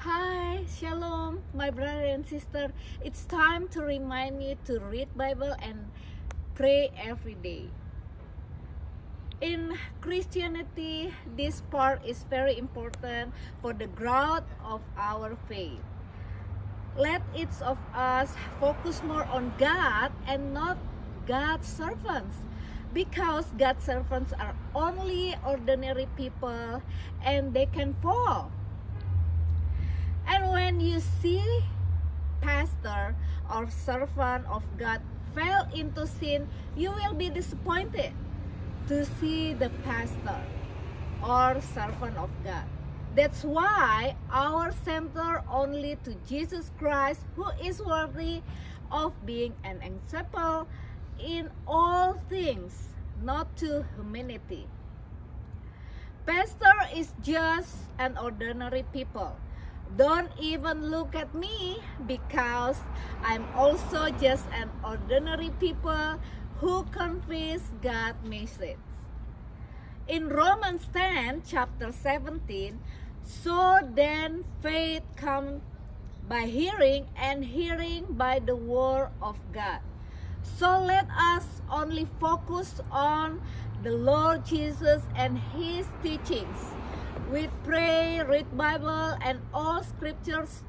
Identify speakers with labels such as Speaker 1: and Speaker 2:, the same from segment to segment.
Speaker 1: Hi, Shalom, my brother and sister. It's time to remind you to read Bible and pray every day. In Christianity, this part is very important for the growth of our faith. Let each of us focus more on God and not God's servants, because God's servants are only ordinary people and they can fall. And when you see pastor or servant of God fell into sin, you will be disappointed to see the pastor or servant of God. That's why our center only to Jesus Christ, who is worthy of being an example in all things, not to humanity. Pastor is just an ordinary people. Don't even look at me, because I'm also just an ordinary people who confess God's message. In Romans 10, chapter 17, so then faith comes by hearing, and hearing by the word of God. So let us only focus on the Lord Jesus and His teachings. We pray, read Bible and all scriptures,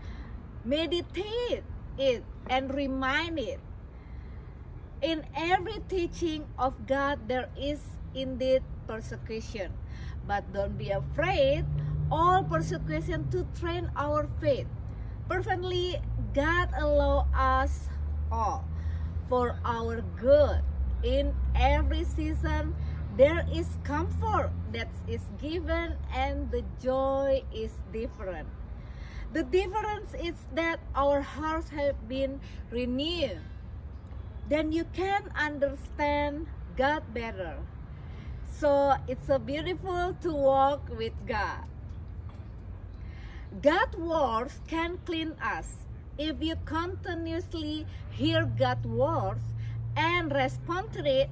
Speaker 1: meditate it and remind it. In every teaching of God there is indeed persecution, but don't be afraid. All persecution to train our faith. Perfectly, God allow us all for our good. In every season there is comfort that is given, and the joy is different. The difference is that our hearts have been renewed. Then you can understand God better. So it's so beautiful to walk with God. God's words can clean us. If you continuously hear God's words and respond to it,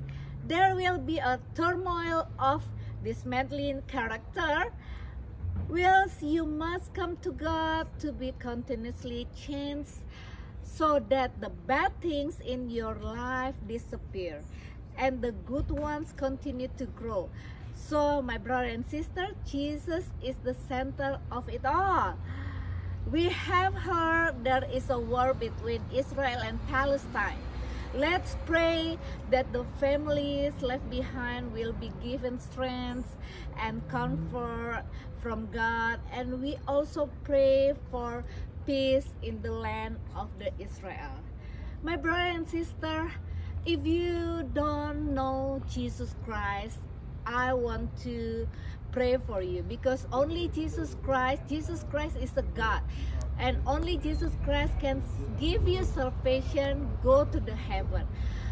Speaker 1: there will be a turmoil of dismantling character, whilst you must come to God to be continuously changed, so that the bad things in your life disappear and the good ones continue to grow. So my brother and sister, Jesus is the center of it all. We have heard there is a war between Israel and Palestine. Let's pray that the families left behind will be given strength and comfort from God. And we also pray for peace in the land of the Israel. My brother and sister, if you don't know Jesus Christ, I want to pray for you, because only Jesus Christ is a God. And only Jesus Christ can give you salvation, go to the heaven.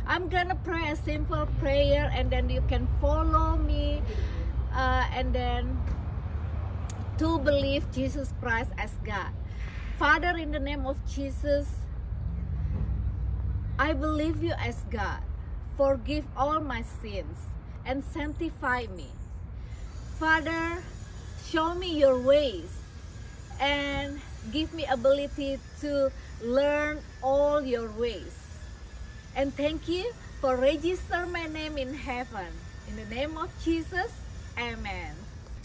Speaker 1: I'm gonna pray a simple prayer, and then you can follow me, and then to believe Jesus Christ as God. Father, in the name of Jesus, I believe you as God. Forgive all my sins and sanctify me. Father, show me your ways and give me ability to learn all your ways. And thank you for register my name in heaven. In the name of Jesus, amen.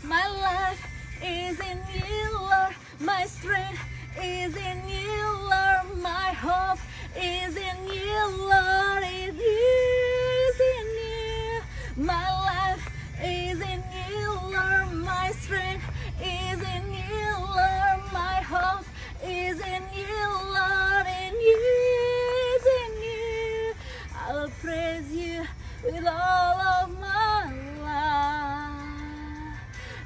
Speaker 1: My life is in you, Lord. My strength is in you, Lord. My hope is in you, Lord. It is in you. My life is in you, Lord. My strength is in you, Lord. My hope is in you, Lord. And you is in you. I'll praise you with all of my life.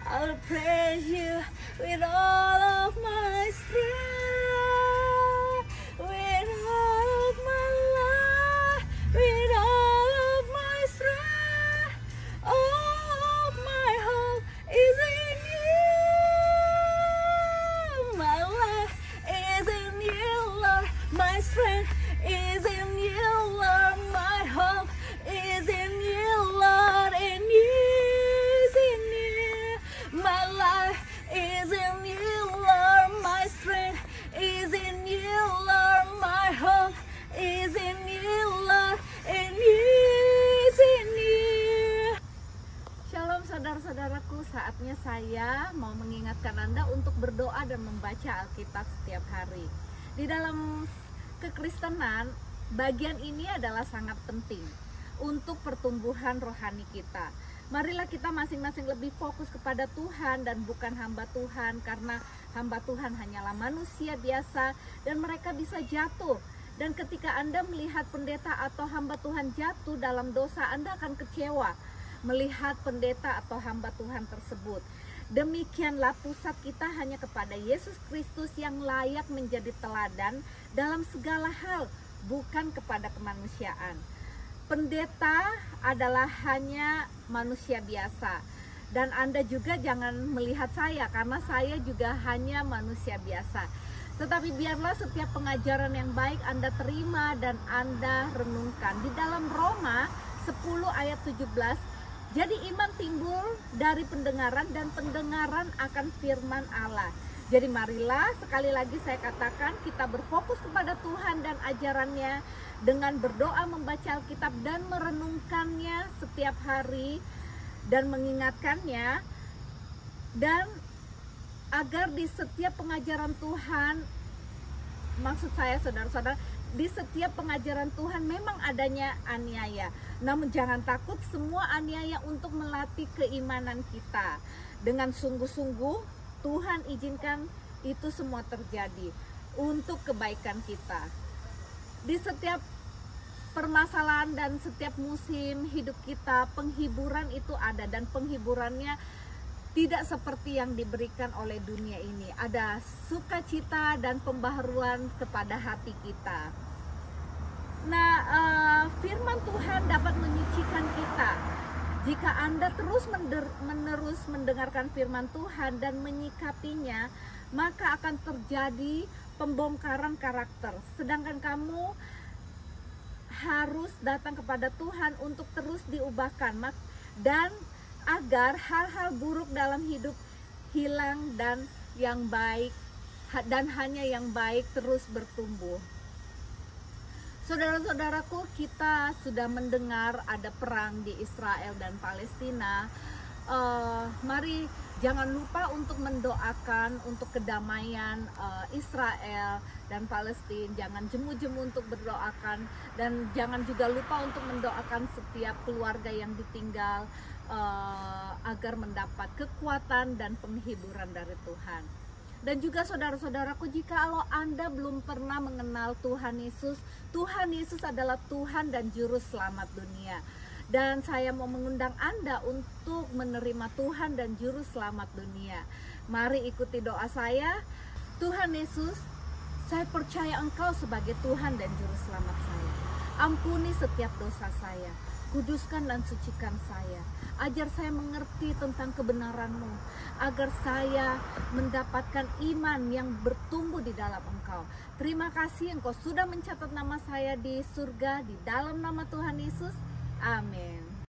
Speaker 1: I'll praise you with all of my strength. With all of my life. With all of my strength. All of my hope is in you. My life is in you, Lord. My strength is in you, Lord. My hope is in you, Lord. And you is in you. My life is in you, saya mau mengingatkan Anda untuk berdoa dan membaca Alkitab setiap hari. Di dalam kekristenan, bagian ini adalah sangat penting untuk pertumbuhan rohani kita. Marilah kita masing-masing lebih fokus kepada Tuhan dan bukan hamba Tuhan, karena hamba Tuhan hanyalah manusia biasa dan mereka bisa jatuh. Dan ketika Anda melihat pendeta atau hamba Tuhan jatuh dalam dosa, Anda akan kecewa melihat pendeta atau hamba Tuhan tersebut. Demikianlah pusat kita hanya kepada Yesus Kristus yang layak menjadi teladan dalam segala hal, bukan kepada kemanusiaan. Pendeta adalah hanya manusia biasa, dan Anda juga jangan melihat saya, karena saya juga hanya manusia biasa. Tetapi biarlah setiap pengajaran yang baik Anda terima dan Anda renungkan. Di dalam Roma 10 ayat 17, jadi iman timbul dari pendengaran dan pendengaran akan firman Allah. Jadi marilah, sekali lagi saya katakan, kita berfokus kepada Tuhan dan ajarannya dengan berdoa, membaca Alkitab dan merenungkannya setiap hari dan mengingatkannya, dan agar di setiap pengajaran Tuhan, maksud saya saudara-saudara, di setiap pengajaran Tuhan memang adanya aniaya. Namun jangan takut, semua aniaya untuk melatih keimanan kita. Dengan sungguh-sungguh Tuhan izinkan itu semua terjadi untuk kebaikan kita. Di setiap permasalahan dan setiap musim hidup kita, penghiburan itu ada, dan penghiburannya tidak seperti yang diberikan oleh dunia ini. Ada sukacita dan pembaharuan kepada hati kita. Nah, firman Tuhan dapat menyucikan kita. Jika Anda terus-menerus mendengarkan firman Tuhan dan menyikapinya, maka akan terjadi pembongkaran karakter. Sedangkan kamu harus datang kepada Tuhan untuk terus diubahkan, dan agar hal-hal buruk dalam hidup hilang dan yang baik, dan hanya yang baik terus bertumbuh. Saudara-saudaraku, kita sudah mendengar ada perang di Israel dan Palestina. Mari jangan lupa untuk mendoakan untuk kedamaian Israel dan Palestina. Jangan jemu-jemu untuk berdoakan, dan jangan juga lupa untuk mendoakan setiap keluarga yang ditinggal, agar mendapat kekuatan dan penghiburan dari Tuhan. Dan juga saudara-saudaraku, jikalau Anda belum pernah mengenal Tuhan Yesus, Tuhan Yesus adalah Tuhan dan Juru Selamat dunia. Dan saya mau mengundang Anda untuk menerima Tuhan dan Juru Selamat dunia. Mari ikuti doa saya. Tuhan Yesus, saya percaya Engkau sebagai Tuhan dan Juru Selamat saya. Ampuni setiap dosa saya, kuduskan dan sucikan saya. Ajar saya mengerti tentang kebenaran-Mu, agar saya mendapatkan iman yang bertumbuh di dalam Engkau. Terima kasih Engkau sudah mencatat nama saya di surga, di dalam nama Tuhan Yesus. Amin.